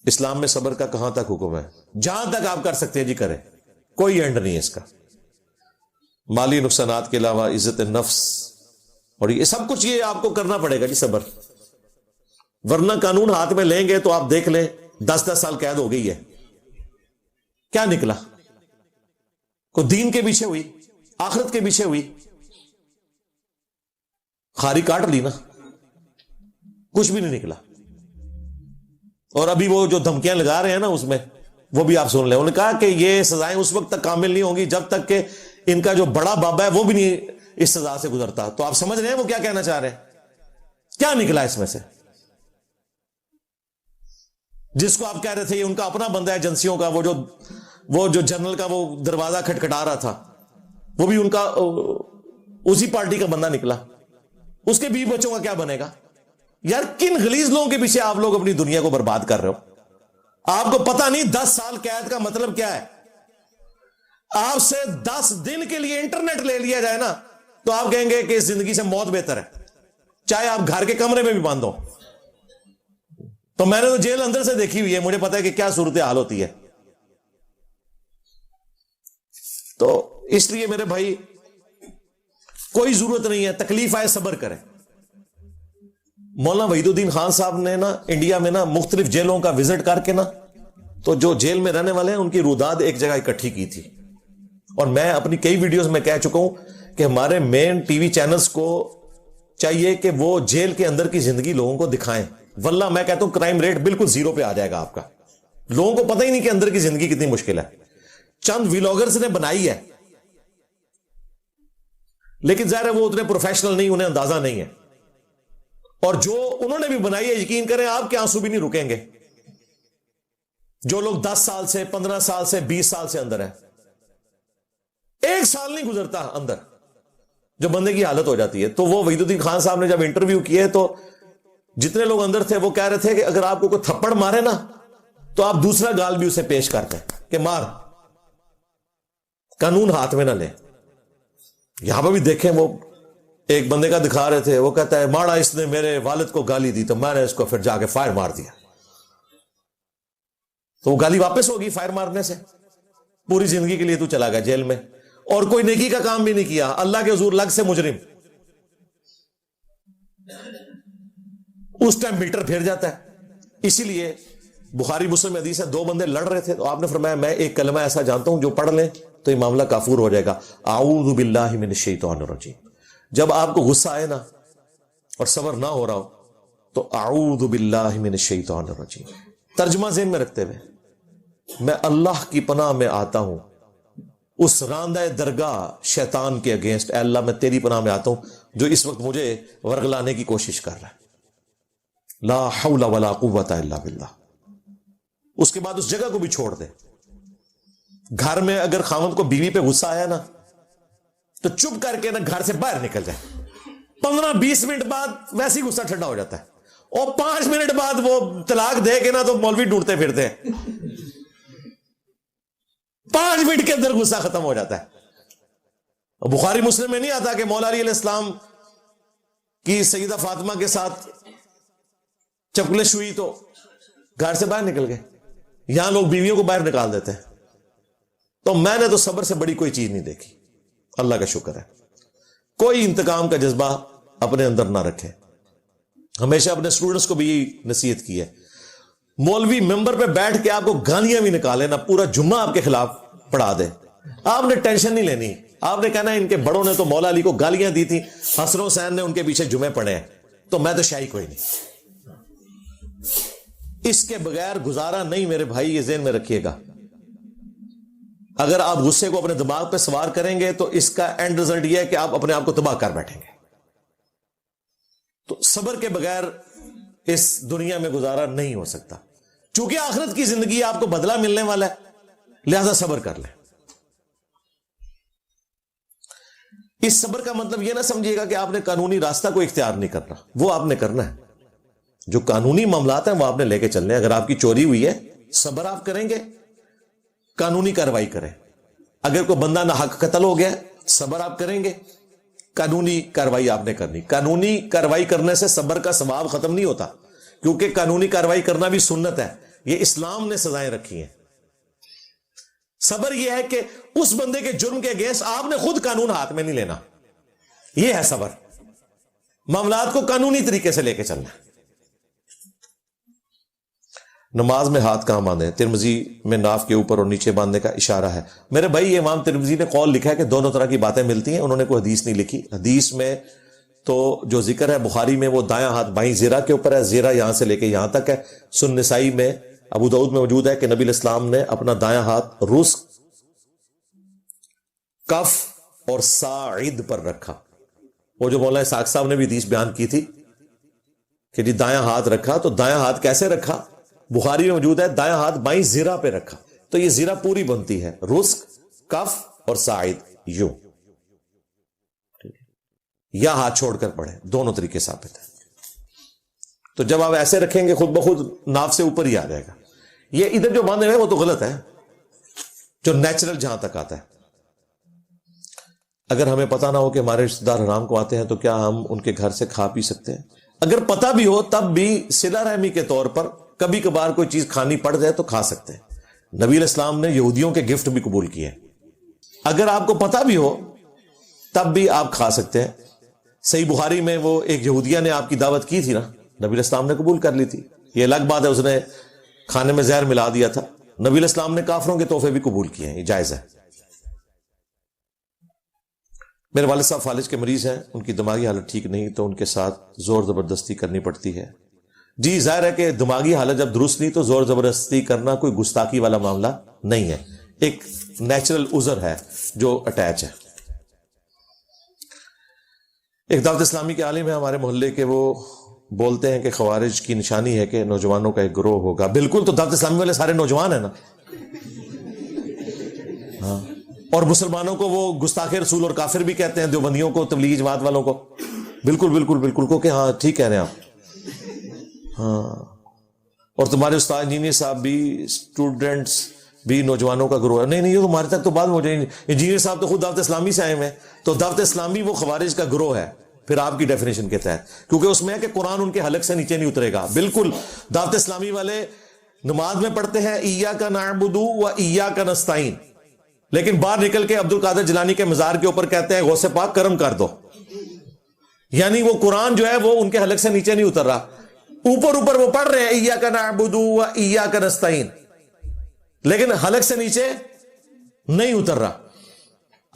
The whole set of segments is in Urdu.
اسلام میں صبر کا کہاں تک حکم ہے؟ جہاں تک آپ کر سکتے ہیں جی کریں، کوئی اینڈ نہیں ہے اس کا. مالی نقصانات کے علاوہ عزت نفس اور یہ سب کچھ یہ آپ کو کرنا پڑے گا جی صبر. ورنہ قانون ہاتھ میں لیں گے تو آپ دیکھ لیں 10 سال قید ہو گئی ہے، کیا نکلا؟ کوئی دین کے پیچھے ہوئی، آخرت کے پیچھے ہوئی، خاری کاٹ لی نا، کچھ بھی نہیں نکلا. اور ابھی وہ جو دھمکیاں لگا رہے ہیں نا اس میں، وہ بھی آپ سن لیں. انہوں نے کہا کہ یہ سزائیں اس وقت تک کامل نہیں ہوں گی جب تک کہ ان کا جو بڑا بابا ہے وہ بھی نہیں اس سزا سے گزرتا. تو آپ سمجھ رہے ہیں وہ کیا کہنا چاہ رہے ہیں؟ کیا نکلا اس میں سے؟ جس کو آپ کہہ رہے تھے یہ ان کا اپنا بندہ ہے ایجنسیوں کا، وہ جو جنرل کا وہ دروازہ کھٹکھٹا رہا تھا، وہ بھی ان کا اسی پارٹی کا بندہ نکلا. اس کے بیوی بچوں کا کیا بنے گا؟ یار کن غلیظ لوگوں کے پیچھے آپ لوگ اپنی دنیا کو برباد کر رہے ہو؟ آپ کو پتہ نہیں 10 سال قید کا مطلب کیا ہے. آپ سے 10 دن کے لیے انٹرنیٹ لے لیا جائے نا تو آپ کہیں گے کہ اس زندگی سے موت بہتر ہے، چاہے آپ گھر کے کمرے میں بھی بند ہو. تو میں نے تو جیل اندر سے دیکھی ہوئی ہے، مجھے پتا ہے کہ کیا صورتحال ہوتی ہے. تو اس لیے میرے بھائی کوئی ضرورت نہیں ہے، تکلیف آئے صبر کریں. مولانا وحید الدین خان صاحب نے نا انڈیا میں نا مختلف جیلوں کا وزٹ کر کے نا تو جو جیل میں رہنے والے ہیں ان کی روداد ایک جگہ اکٹھی کی تھی. اور میں اپنی کئی ویڈیوز میں کہہ چکا ہوں کہ ہمارے مین ٹی وی چینلز کو چاہیے کہ وہ جیل کے اندر کی زندگی لوگوں کو دکھائیں. واللہ میں کہتا ہوں کرائم ریٹ بالکل 0 پہ آ جائے گا آپ کا. لوگوں کو پتہ ہی نہیں کہ اندر کی زندگی کتنی مشکل ہے. چند ویلاگرز نے بنائی ہے لیکن ظاہر ہے وہ اتنے پروفیشنل نہیں، انہیں اندازہ نہیں ہے. اور جو انہوں نے بھی بنائی ہے یقین کریں آپ کے آنسو بھی نہیں رکیں گے. جو لوگ 10 سال سے 15 سال سے 20 سال سے اندر ہے، 1 سال نہیں گزرتا اندر جو بندے کی حالت ہو جاتی ہے. تو وہ وحید الدین خان صاحب نے جب انٹرویو کیے تو جتنے لوگ اندر تھے وہ کہہ رہے تھے کہ اگر آپ کو کوئی تھپڑ مارے نا تو آپ دوسرا گال بھی اسے پیش کرتے ہیں کہ مار، قانون ہاتھ میں نہ لے. یہاں پہ بھی دیکھیں وہ ایک بندے کا دکھا رہے تھے، وہ کہتا ہے ماڑا اس نے میرے والد کو گالی دی تو میں نے اس کو پھر جا کے فائر مار دیا. تو وہ گالی واپس ہوگی فائر مارنے سے؟ پوری زندگی کے لیے تو چلا گیا جیل میں اور کوئی نیکی کا کام بھی نہیں کیا، اللہ کے حضور لگ سے مجرم. اس ٹائم میٹر پھر جاتا ہے. اسی لیے بخاری مسلم حدیث ہے 2 بندے لڑ رہے تھے تو آپ نے فرمایا میں ایک کلمہ ایسا جانتا ہوں جو پڑھ لیں تو یہ معاملہ کافور ہو جائے گا، اعوذ باللہ من الشیطان الرجیم. جب آپ کو غصہ آئے نا اور صبر نہ ہو رہا ہو تو اعوذ باللہ من الشیطان الرجیم ترجمہ ذہن میں رکھتے ہوئے میں اللہ کی پناہ میں آتا ہوں اس راندہ درگاہ شیطان کے اگینسٹ. اے اللہ میں تیری پناہ میں آتا ہوں جو اس وقت مجھے ورغلانے کی کوشش کر رہا ہے. لا حول ولا قوت الا باللہ. اس کے بعد اس جگہ کو بھی چھوڑ دے. گھر میں اگر خاوند کو بیوی پہ غصہ آیا نا تو چپ کر کے نا گھر سے باہر نکل جائے. 15-20 منٹ بعد ویسے ہی غصہ ٹھنڈا ہو جاتا ہے اور 5 منٹ بعد وہ طلاق دے کے نا تو مولوی ڈھونڈتے پھرتے ہیں. 5 منٹ کے اندر غصہ ختم ہو جاتا ہے. بخاری مسلم میں نہیں آتا کہ مولا علی علیہ السلام کی سیدہ فاطمہ کے ساتھ چپلش ہوئی تو گھر سے باہر نکل گئے. یہاں لوگ بیویوں کو باہر نکال دیتے ہیں. تو میں نے تو صبر سے بڑی کوئی چیز نہیں دیکھی. اللہ کا شکر ہے. کوئی انتقام کا جذبہ اپنے اندر نہ رکھے. ہمیشہ اپنے اسٹوڈنٹس کو بھی نصیحت کی ہے. مولوی ممبر پہ بیٹھ کے آپ کو گالیاں بھی نکالے نا پورا جمعہ آپ کے خلاف پڑھا دے، آپ نے ٹینشن نہیں لینی. آپ نے کہنا ان کے بڑوں نے تو مولا علی کو گالیاں دی تھی، حسن حسین نے ان کے پیچھے جمعے پڑھے ہیں تو میں تو شاہی کوئی نہیں. اس کے بغیر گزارا نہیں میرے بھائی، یہ ذہن میں رکھیے گا. اگر آپ غصے کو اپنے دماغ پہ سوار کریں گے تو اس کا اینڈ رزلٹ یہ ہے کہ آپ اپنے آپ کو تباہ کر بیٹھیں گے. تو صبر کے بغیر اس دنیا میں گزارا نہیں ہو سکتا. چونکہ آخرت کی زندگی آپ کو بدلہ ملنے والا ہے لہذا صبر کر لیں. اس صبر کا مطلب یہ نہ سمجھیے گا کہ آپ نے قانونی راستہ کو اختیار نہیں کرنا، وہ آپ نے کرنا ہے. جو قانونی معاملات ہیں وہ آپ نے لے کے چلنے ہیں. اگر آپ کی چوری ہوئی ہے صبر آپ کریں گے، قانونی کارروائی کریں. اگر کوئی بندہ ناحق قتل ہو گیا صبر آپ کریں گے، قانونی کارروائی آپ نے کرنی. قانونی کارروائی کرنے سے صبر کا ثواب ختم نہیں ہوتا، کیونکہ قانونی کارروائی کرنا بھی سنت ہے. یہ اسلام نے سزائیں رکھی ہیں. صبر یہ ہے کہ اس بندے کے جرم کے اگینسٹ آپ نے خود قانون ہاتھ میں نہیں لینا. یہ ہے صبر. معاملات کو قانونی طریقے سے لے کے چلنا. نماز میں ہاتھ کہاں باندھیں؟ ترمذی میں ناف کے اوپر اور نیچے باندھنے کا اشارہ ہے. میرے بھائی یہ امام ترمذی نے قول لکھا ہے کہ دونوں طرح کی باتیں ملتی ہیں. انہوں نے کوئی حدیث نہیں لکھی. حدیث میں تو جو ذکر ہے بخاری میں وہ دایاں ہاتھ بائیں زیرہ کے اوپر ہے. زیرہ یہاں سے لے کے یہاں تک ہے. سنن نسائی میں ابو داؤد میں موجود ہے کہ نبی علیہ السلام نے اپنا دایاں ہاتھ رزق، کف اور ساعد پر رکھا. وہ جو مولانا اسحاق صاحب نے بھی حدیث بیان کی تھی کہ جی دایاں ہاتھ رکھا، تو دایاں ہاتھ کیسے رکھا؟ بخاری میں موجود ہے دایاں ہاتھ بائیں زیرہ پہ رکھا. تو یہ زیرہ پوری بنتی ہے رزق، کف اور ساعد. یوں یا ہاتھ چھوڑ کر پڑھیں، دونوں طریقے ثابت ہیں. تو جب آپ ایسے رکھیں گے خود بخود ناف سے اوپر ہی آ جائے گا. یہ ادھر جو باندھے ہوئے وہ تو غلط ہے، جو نیچرل جہاں تک آتا ہے. اگر ہمیں پتا نہ ہو کہ ہمارے رشتہ دار حرام کو آتے ہیں تو کیا ہم ان کے گھر سے کھا پی سکتے ہیں؟ اگر پتا بھی ہو تب بھی صلہ رحمی کے طور پر کبھی کبھار کوئی چیز کھانی پڑ جائے تو کھا سکتے ہیں. نبی علیہ السلام نے یہودیوں کے گفٹ بھی قبول کیے. اگر آپ کو پتا بھی ہو تب بھی آپ کھا سکتے ہیں. صحیح بخاری میں وہ ایک یہودیہ نے آپ کی دعوت کی تھی نا، نبی علیہ السلام نے قبول کر لی تھی. یہ الگ بات ہے اس نے کھانے میں زہر ملا دیا تھا. نبی علیہ السلام نے کافروں کے تحفے بھی قبول کیے ہیں، یہ جائز ہے. میرے والد صاحب فالج کے مریض ہیں، ان کی دماغی حالت ٹھیک نہیں تو ان کے ساتھ زور زبردستی کرنی پڑتی ہے. جی ظاہر ہے کہ دماغی حالت جب درست نہیں تو زور زبردستی کرنا کوئی گستاخی والا معاملہ نہیں ہے، ایک نیچرل عذر ہے جو اٹیچ ہے. ایک دعوت اسلامی کے عالم ہے ہمارے محلے کے، وہ بولتے ہیں کہ خوارج کی نشانی ہے کہ نوجوانوں کا ایک گروہ ہوگا. بالکل، تو دعوت اسلامی والے سارے نوجوان ہیں نا. ہاں، اور مسلمانوں کو وہ گستاخ رسول اور کافر بھی کہتے ہیں، دیوبندیوں کو، تبلیغی جماعت والوں کو. بالکل بالکل بالکل کو کہ ہاں ٹھیک کہہ رہے ہیں آپ. ہاں، اور تمہارے استاد انجینئر صاحب بھی، اسٹوڈنٹس بھی نوجوانوں کا گروہ ہے. نہیں یہ تو ہمارے تک تو بعد میں ہو جائیں. انجینئر صاحب تو خود دعوت اسلامی سے آئے ہوئے ہیں، تو دعوت اسلامی وہ خوارج کا گروہ ہے پھر آپ کی ڈیفینیشن کے تحت، کیونکہ اس میں ہے کہ قرآن ان کے حلق سے نیچے نہیں اترے گا. بالکل، دعوت اسلامی والے نماز میں پڑھتے ہیں ایاک نعبد و ایاک نستعین، لیکن باہر نکل کے عبد القادر جیلانی کے مزار کے اوپر کہتے ہیں غوث پاک کرم کر دو. یعنی وہ قرآن جو ہے وہ ان کے حلق سے نیچے نہیں اتر رہا. اوپر وہ پڑھ رہے ہیں ایاک نعبد و ایاک نستعین، لیکن حلق سے نیچے نہیں اتر رہا.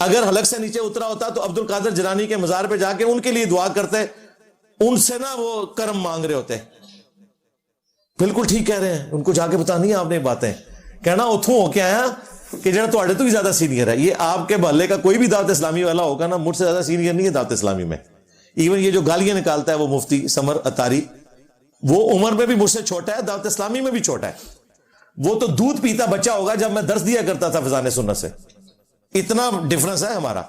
اگر حلق سے نیچے اترا ہوتا تو عبد القادر جیلانی کے مزار پہ جا کے ان کے لیے دعا کرتے، ان سے نہ وہ کرم مانگ رہے ہوتے. بالکل ٹھیک کہہ رہے ہیں، ان کو جا کے بتانی ہے آپ نے باتیں. کہنا اتھوں ہو کے آیا کہ جڑا تواڈے تو بھی زیادہ سینئر ہے. یہ آپ کے محلے کا کوئی بھی دعوت اسلامی والا ہوگا نا، مجھ سے زیادہ سینئر نہیں ہے دعوت اسلامی میں. ایون یہ جو گالیاں نکالتا ہے وہ مفتی سمر اتاری، وہ عمر میں بھی مجھ سے چھوٹا ہے، دعوت اسلامی میں بھی چھوٹا ہے. وہ تو دودھ پیتا بچہ ہوگا جب میں درس دیا کرتا تھا فضان سنت سے. اتنا ڈفرنس ہے ہمارا.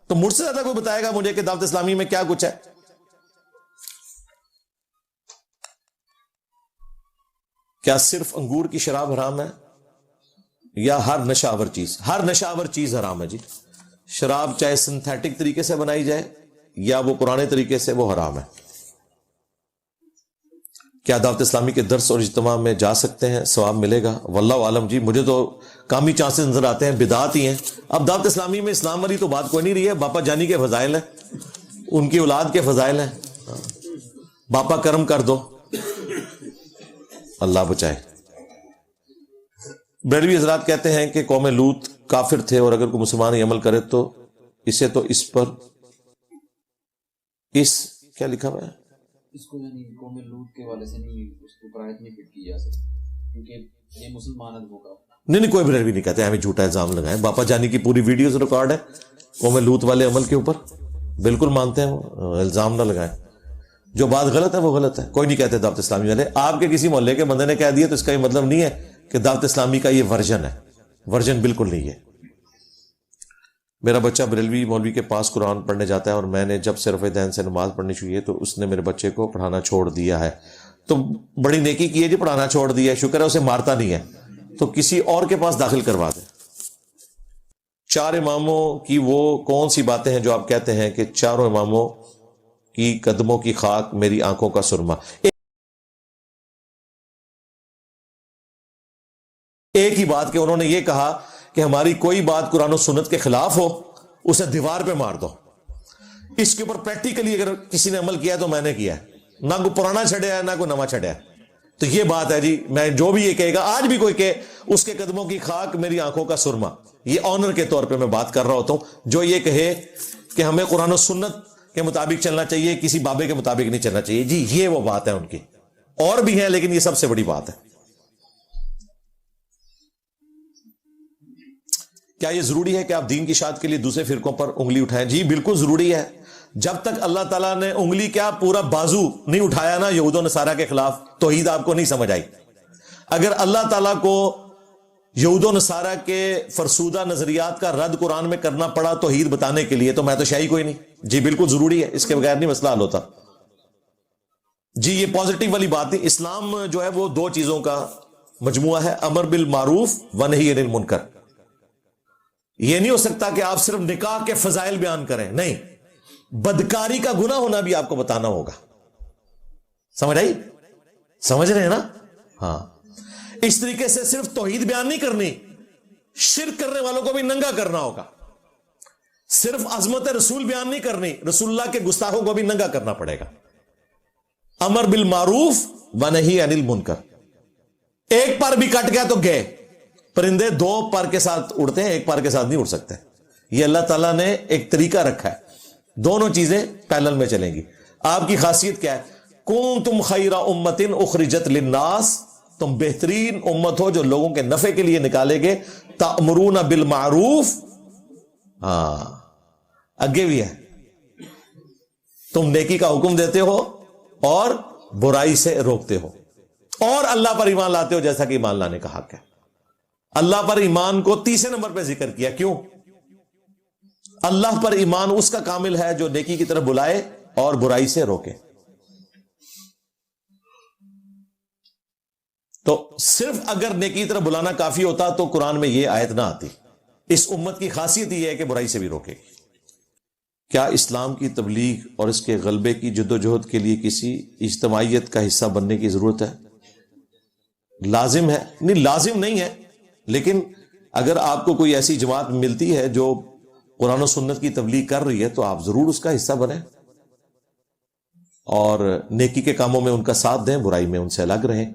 تو مجھ سے زیادہ کوئی بتائے گا مجھے کہ دعوت اسلامی میں کیا کچھ ہے. کیا صرف انگور کی شراب حرام ہے یا ہر نشہ آور چیز؟ ہر نشہ آور چیز حرام ہے جی. شراب چاہے سنتھیٹک طریقے سے بنائی جائے یا وہ پرانے طریقے سے، وہ حرام ہے. کیا دعوت اسلامی کے درس اور اجتماع میں جا سکتے ہیں؟ ثواب ملے گا؟ واللہ عالم جی، مجھے تو کامی چانسز نظر آتے ہیں، بدعات ہی ہیں. اب دعوت اسلامی میں اسلام والی تو بات کوئی نہیں رہی ہے. باپا جانی کے فضائل ہیں، ان کی اولاد کے فضائل ہیں. باپا کرم کر دو، اللہ بچائے. بریلوی حضرات کہتے ہیں کہ قوم لوط کافر تھے، اور اگر کوئی مسلمان یہ عمل کرے تو اس پر کیا لکھا ہوا ہے؟ اس کو یعنی قوم لوط کے والے سے نہیں، اس کو آیت نہیں فٹ کی جا سکتی کیونکہ یہ مسلمان ہوگا. نہیں کوئی بریلوی نہیں کہتے، ہمیں جھوٹا الزام لگائیں. باپا جانی کی پوری ویڈیوز ریکارڈ ہے قوم لوط والے عمل کے اوپر، بالکل مانتے ہیں، وہ الزام نہ لگائیں. جو بات غلط ہے وہ غلط ہے. کوئی نہیں کہتے دعوت اسلامی والے. آپ کے کسی محلے کے بندے نے کہہ دیا تو اس کا یہ مطلب نہیں ہے کہ دعوت اسلامی کا یہ ورژن ہے. ورژن بالکل نہیں ہے. میرا بچہ بریلوی مولوی کے پاس قرآن پڑھنے جاتا ہے، اور میں نے جب سے رفع دین سے نماز پڑھنی شروع کی تو اس نے میرے بچے کو پڑھانا چھوڑ دیا ہے. تو بڑی نیکی کی ہے جی، پڑھانا چھوڑ دیا ہے، شکر ہے اسے مارتا نہیں ہے. تو کسی اور کے پاس داخل کروا دیں. 4 اماموں کی وہ کون سی باتیں ہیں جو آپ کہتے ہیں کہ چاروں اماموں کی قدموں کی خاک میری آنکھوں کا سرما؟ ایک ہی بات کہ انہوں نے یہ کہا کہ ہماری کوئی بات قرآن و سنت کے خلاف ہو اسے دیوار پہ مار دو. اس کے اوپر پریکٹیکلی اگر کسی نے عمل کیا ہے تو میں نے کیا ہے, نہ کوئی پرانا چھڑیا ہے نہ کوئی نواں چھڑیا ہے. تو یہ بات ہے جی, میں جو بھی یہ کہے گا, آج بھی کوئی کہ اس کے قدموں کی خاک میری آنکھوں کا سرما, یہ آنر کے طور پہ میں بات کر رہا ہوتا ہوں. جو یہ کہے کہ ہمیں قرآن و سنت کے مطابق چلنا چاہیے, کسی بابے کے مطابق نہیں چلنا چاہیے, جی یہ وہ بات ہے ان کی. اور بھی ہیں لیکن یہ سب سے بڑی بات ہے. کیا یہ ضروری ہے کہ آپ دین کی اشاعت کے لیے دوسرے فرقوں پر انگلی اٹھائیں؟ جی بالکل ضروری ہے. جب تک اللہ تعالیٰ نے انگلی کیا پورا بازو نہیں اٹھایا نا یہود و نصارہ کے خلاف, توحید آپ کو نہیں سمجھ آئی. اگر اللہ تعالیٰ کو یہود و نصارہ کے فرسودہ نظریات کا رد قرآن میں کرنا پڑا توحید بتانے کے لیے, تو میں تو شاہی کوئی نہیں. جی بالکل ضروری ہے, اس کے بغیر نہیں مسئلہ حل ہوتا. جی یہ پازیٹیو والی بات نہیں. اسلام جو ہے وہ دو چیزوں کا مجموعہ ہے, امر بالمعروف و نہی عن المنکر. یہ نہیں ہو سکتا کہ آپ صرف نکاح کے فضائل بیان کریں, نہیں, بدکاری کا گناہ ہونا بھی آپ کو بتانا ہوگا. سمجھ آئی؟ سمجھ رہے ہیں نا؟ ہاں. اس طریقے سے صرف توحید بیان نہیں کرنی, شرک کرنے والوں کو بھی ننگا کرنا ہوگا. صرف عظمت رسول بیان نہیں کرنی, رسول اللہ کے گستاخوں کو بھی ننگا کرنا پڑے گا. امر بالمعروف و نہی عن المنکر. ایک پر بھی کٹ گیا تو گئے. پرندے دو پر کے ساتھ اڑتے ہیں, ایک پر کے ساتھ نہیں اڑ سکتے. یہ اللہ تعالیٰ نے ایک طریقہ رکھا ہے, دونوں چیزیں پیرلل میں چلیں گی. آپ کی خاصیت کیا ہے؟ کنتم خیر امۃ اخرجت للناس, تم بہترین امت ہو جو لوگوں کے نفع کے لیے نکالے گئے. تأمرون بالمعروف, ہاں آگے بھی ہے, تم نیکی کا حکم دیتے ہو اور برائی سے روکتے ہو, اور اللہ پر ایمان لاتے ہو جیسا کہ ایمان لانے کا حق ہے. اللہ پر ایمان کو تیسرے نمبر پہ ذکر کیا. کیوں؟ اللہ پر ایمان اس کا کامل ہے جو نیکی کی طرف بلائے اور برائی سے روکے. تو صرف اگر نیکی کی طرف بلانا کافی ہوتا تو قرآن میں یہ آیت نہ آتی. اس امت کی خاصیت یہ ہے کہ برائی سے بھی روکے. کیا اسلام کی تبلیغ اور اس کے غلبے کی جدوجہد کے لیے کسی اجتماعیت کا حصہ بننے کی ضرورت ہے؟ لازم ہے؟ نہیں لازم نہیں ہے, لیکن اگر آپ کو کوئی ایسی جماعت ملتی ہے جو قرآن و سنت کی تبلیغ کر رہی ہے تو آپ ضرور اس کا حصہ بنیں اور نیکی کے کاموں میں ان کا ساتھ دیں, برائی میں ان سے الگ رہیں.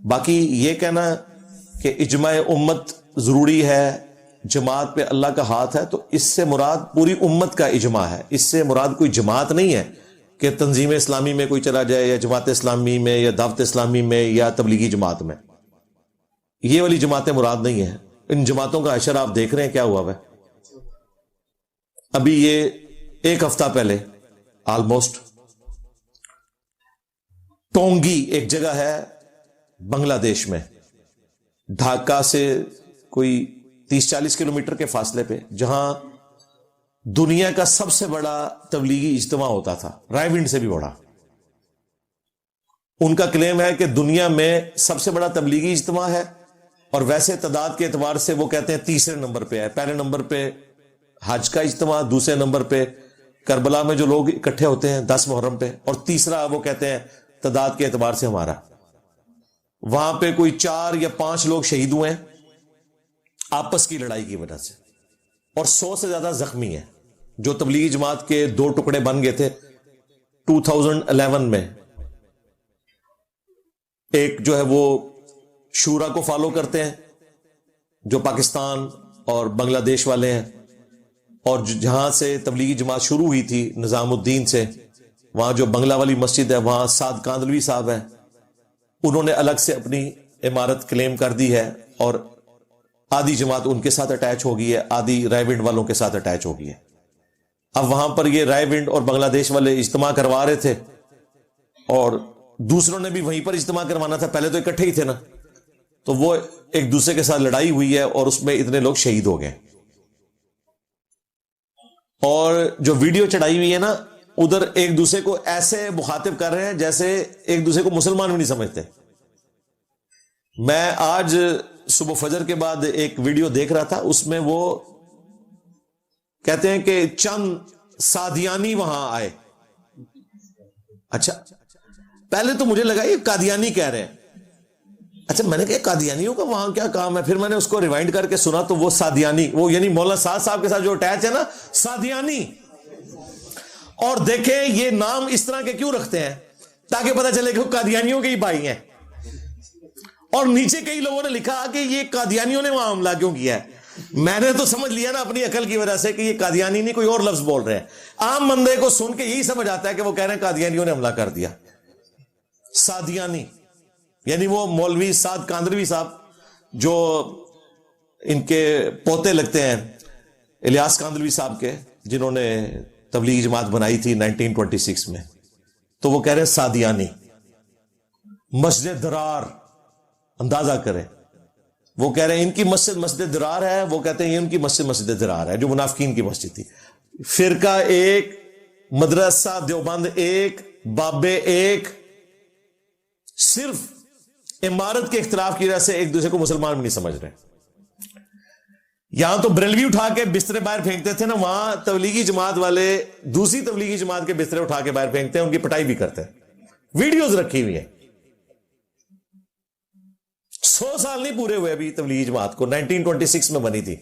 باقی یہ کہنا کہ اجماع امت ضروری ہے, جماعت پہ اللہ کا ہاتھ ہے, تو اس سے مراد پوری امت کا اجماع ہے. اس سے مراد کوئی جماعت نہیں ہے کہ تنظیم اسلامی میں کوئی چلا جائے, یا جماعت اسلامی میں, یا دعوت اسلامی میں, یا تبلیغی جماعت میں. یہ والی جماعتیں مراد نہیں ہیں. ان جماعتوں کا حشر آپ دیکھ رہے ہیں کیا ہوا ہے. ابھی یہ ایک ہفتہ پہلے آلموسٹ ٹونگی ایک جگہ ہے بنگلہ دیش میں, ڈھاکہ سے کوئی 30-40 کلومیٹر کے فاصلے پہ, جہاں دنیا کا سب سے بڑا تبلیغی اجتماع ہوتا تھا, رائے ونڈ سے بھی بڑا. ان کا کلیم ہے کہ دنیا میں سب سے بڑا تبلیغی اجتماع ہے, اور ویسے تعداد کے اعتبار سے وہ کہتے ہیں تیسرے نمبر پہ ہے. پہلے نمبر پہ حج کا اجتماع, دوسرے نمبر پہ کربلا میں جو لوگ اکٹھے ہوتے ہیں 10 محرم پہ, اور تیسرا وہ کہتے ہیں تعداد کے اعتبار سے ہمارا. وہاں پہ کوئی 4 یا 5 لوگ شہید ہوئے ہیں آپس کی لڑائی کی وجہ سے, اور 100 سے زیادہ زخمی ہیں. جو تبلیغی جماعت کے 2 ٹکڑے بن گئے تھے 2011 میں, ایک جو ہے وہ شورا کو فالو کرتے ہیں جو پاکستان اور بنگلہ دیش والے ہیں, اور جہاں سے تبلیغی جماعت شروع ہوئی تھی نظام الدین سے, وہاں جو بنگلہ والی مسجد ہے وہاں سعد کاندلوی صاحب ہیں, انہوں نے الگ سے اپنی عمارت کلیم کر دی ہے, اور آدھی جماعت ان کے ساتھ اٹیچ ہو گئی ہے, آدھی رائے ونڈ والوں کے ساتھ اٹیچ ہو گئی ہے. اب وہاں پر یہ رائے ونڈ اور بنگلہ دیش والے اجتماع کروا رہے تھے, اور دوسروں نے بھی وہیں پر اجتماع کروانا تھا, پہلے تو اکٹھے ہی تھے نا, تو وہ ایک دوسرے کے ساتھ لڑائی ہوئی ہے, اور اس میں اتنے لوگ شہید ہو گئے. اور جو ویڈیو چڑھائی ہوئی ہے نا, ادھر ایک دوسرے کو ایسے مخاطب کر رہے ہیں جیسے ایک دوسرے کو مسلمان بھی نہیں سمجھتے. میں آج صبح فجر کے بعد ایک ویڈیو دیکھ رہا تھا, اس میں وہ کہتے ہیں کہ چند سادیانی وہاں آئے. اچھا, پہلے تو مجھے لگا یہ قادیانی کہہ رہے ہیں, اچھا میں نے کہا قادیانیوں کا وہاں کیا کام ہے؟ پھر میں نے اس کو ریوائنڈ کر کے سنا تو وہ سادیانی، وہ یعنی مولانا سعد صاحب کے ساتھ جو اٹیچ ہے نا، سادیانی. اور دیکھیں یہ نام اس طرح کے کیوں رکھتے ہیں؟ تاکہ پتہ چلے کہ وہ قادیانیوں کے ہی بھائی ہیں. اور نیچے کئی لوگوں نے لکھا کہ یہ قادیانیوں نے وہاں حملہ کیوں کیا ہے. میں نے تو سمجھ لیا نا اپنی عقل کی وجہ سے کہ یہ قادیانی نہیں، کوئی اور لفظ بول رہے ہیں. عام بندے کو سن کے یہی سمجھ آتا ہے کہ وہ کہہ رہے ہیں قادیانیوں نے حملہ کر دیا. سادیانی یعنی وہ مولوی سعد کاندروی صاحب جو ان کے پوتے لگتے ہیں الیاس کاندروی صاحب کے، جنہوں نے تبلیغی جماعت بنائی تھی 1926 میں، تو وہ کہہ رہے ہیں سادیانی. مسجد درار اندازہ کریں، وہ کہہ رہے ہیں ان کی مسجد درار ہے، وہ کہتے ہیں یہ ان کی مسجد درار ہے جو منافقین کی مسجد تھی. فرقہ ایک، مدرسہ دیوبند ایک، بابے ایک، صرف عمارت کے اختلاف کی وجہ سے ایک دوسرے کو مسلمان بھی نہیں سمجھ رہے. یہاں تو بریلوی اٹھا کے بسترے باہر پھینکتے تھے نا، وہاں تبلیغی جماعت والے دوسری تبلیغی جماعت کے بسترے اٹھا کے باہر پھینکتے ہیں، ان کی پٹائی بھی کرتے ہیں. ویڈیوز رکھی ہوئی ہیں. 100 سال نہیں پورے ہوئے ابھی تبلیغی جماعت کو، 1926 میں بنی تھی.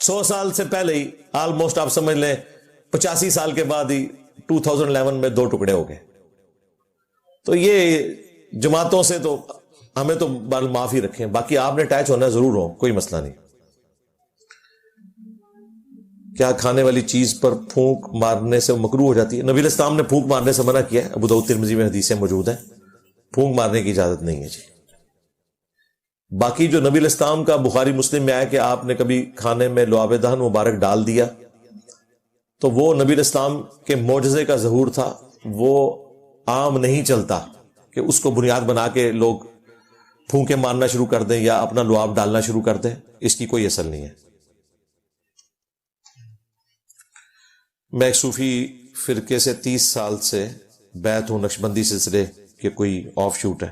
100 سال سے پہلے ہی آلموسٹ آپ سمجھ لیں 85 سال کے بعد ہی 2011 میں 2 ٹکڑے ہو گئے. تو یہ جماعتوں سے تو ہمیں تو معاف ہی رکھیں، باقی آپ نے اٹیچ ہونا ضرور ہو، کوئی مسئلہ نہیں. کیا کھانے والی چیز پر پھونک مارنے سے مکروہ ہو جاتی ہے؟ نبی علیہ السلام نے پھونک مارنے سے منع کیا ہے، ابو داؤد ترمذی میں حدیثیں موجود ہیں. پھونک مارنے کی اجازت نہیں ہے جی. باقی جو نبی علیہ السلام کا بخاری مسلم میں آیا کہ آپ نے کبھی کھانے میں لعاب دہن مبارک ڈال دیا، تو وہ نبی علیہ السلام کے معجزے کا ظہور تھا. وہ عام نہیں چلتا کہ اس کو بنیاد بنا کے لوگ پھونکے مارنا شروع کر دیں یا اپنا لعاب ڈالنا شروع کر دیں. اس کی کوئی اصل نہیں ہے. میں ایک صوفی فرقے سے 30 سال سے بیعت ہوں، نقشبندی سلسلے کہ کوئی آف شوٹ ہے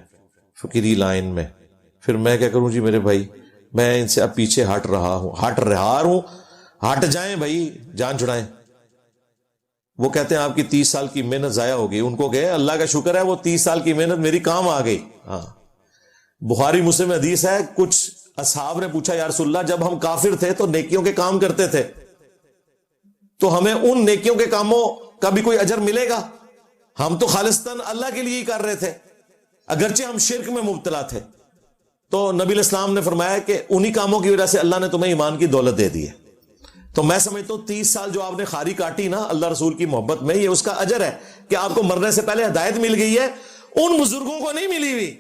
فقیری لائن میں. پھر میں کیا کروں جی میرے بھائی، میں ان سے اب پیچھے ہٹ رہا ہوں. ہٹ جائیں بھائی، جان چھڑائیں. وہ کہتے ہیں آپ کی 30 سال کی محنت ضائع ہو گئی. ان کو کہے اللہ کا شکر ہے وہ 30 سال کی محنت میری کام آ گئی. ہاں، بخاری مسلم حدیث ہے، کچھ اصحاب نے پوچھا یا رسول اللہ جب ہم کافر تھے تو نیکیوں کے کام کرتے تھے، تو ہمیں ان نیکیوں کے کاموں کا بھی کوئی اجر ملے گا؟ ہم تو خالصتاً اللہ کے لیے ہی کر رہے تھے، اگرچہ ہم شرک میں مبتلا تھے. تو نبی علیہ السلام نے فرمایا کہ انہی کاموں کی وجہ سے اللہ نے تمہیں ایمان کی دولت دے دی ہے. تو میں سمجھتا ہوں 30 سال جو آپ نے خاری کاٹی نا اللہ رسول کی محبت میں، یہ اس کا اجر ہے کہ آپ کو مرنے سے پہلے ہدایت مل گئی ہے. ان بزرگوں کو نہیں ملی ہوئی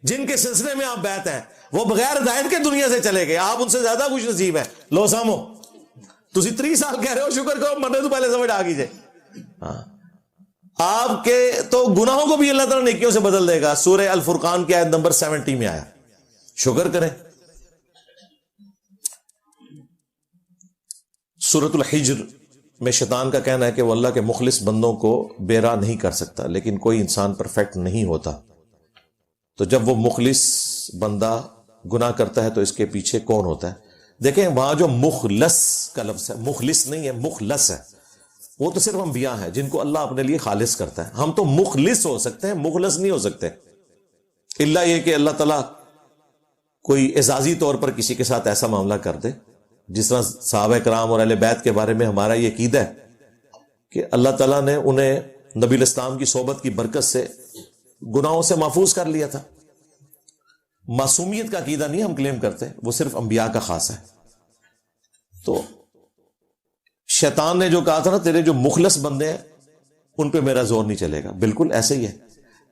جن کے سلسلے میں آپ بیعت ہیں، وہ بغیر ہدایت کے دنیا سے چلے گئے. آپ ان سے زیادہ خوش نصیب ہیں. لو سامو تسی 30 سال کہہ رہے ہو، شکر کرو مرنے تو پہلے سمجھ آ گئی. ہاں، آپ کے تو گناہوں کو بھی اللہ تعالیٰ نیکیوں سے بدل دے گا. سورہ الفرقان کی آیت نمبر 70 میں آیا. شکر کریں. سورۃ الحجر میں شیطان کا کہنا ہے کہ وہ اللہ کے مخلص بندوں کو بے راہ نہیں کر سکتا، لیکن کوئی انسان پرفیکٹ نہیں ہوتا. تو جب وہ مخلص بندہ گناہ کرتا ہے تو اس کے پیچھے کون ہوتا ہے؟ دیکھیں وہاں جو مخلص کا لفظ ہے، مخلص نہیں ہے، مخلص ہے. وہ تو صرف انبیاء ہیں جن کو اللہ اپنے لیے خالص کرتا ہے. ہم تو مخلص ہو سکتے ہیں، مخلص نہیں ہو سکتے، الا یہ کہ اللہ تعالیٰ کوئی اعزازی طور پر کسی کے ساتھ ایسا معاملہ کر دے. جس طرح صحابہ کرام اور اہل بیت کے بارے میں ہمارا یہ عقیدہ ہے کہ اللہ تعالیٰ نے انہیں نبی علیہ السلام کی صحبت کی برکت سے گناہوں سے محفوظ کر لیا تھا. معصومیت کا عقیدہ نہیں ہم کلیم کرتے، وہ صرف انبیاء کا خاص ہے. تو شیطان نے جو کہا تھا نا تیرے جو مخلص بندے ہیں ان پہ میرا زور نہیں چلے گا، بالکل ایسے ہی ہے.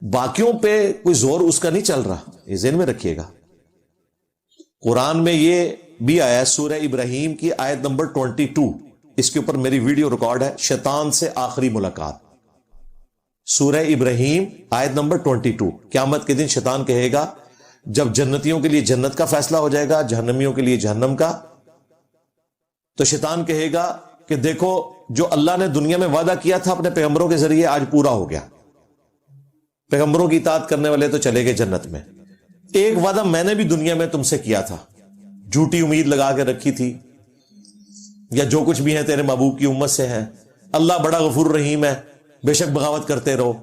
باقیوں پہ کوئی زور اس کا نہیں چل رہا، یہ ذہن میں رکھیے گا. قرآن میں یہ بھی آیا سورہ ابراہیم کی آیت نمبر 22، اس کے اوپر میری ویڈیو ریکارڈ ہے، شیطان سے آخری ملاقات. سورہ ابراہیم آیت نمبر 22. قیامت کے دن شیطان کہے گا جب جنتیوں کے لیے جنت کا فیصلہ ہو جائے گا، جہنمیوں کے لیے جہنم کا، تو شیطان کہے گا کہ دیکھو جو اللہ نے دنیا میں وعدہ کیا تھا اپنے پیغمبروں کے ذریعے آج پورا ہو گیا. پیغمبروں کی اطاعت کرنے والے تو چلے گئے جنت میں. ایک وعدہ میں نے بھی دنیا میں تم سے کیا تھا، جھوٹی امید لگا کے رکھی تھی، یا جو کچھ بھی ہے تیرے محبوب کی امت سے ہے، اللہ بڑا غفور رحیم ہے، بے شک بغاوت کرتے رہو.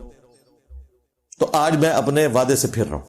تو آج میں اپنے وعدے سے پھر رہا ہوں.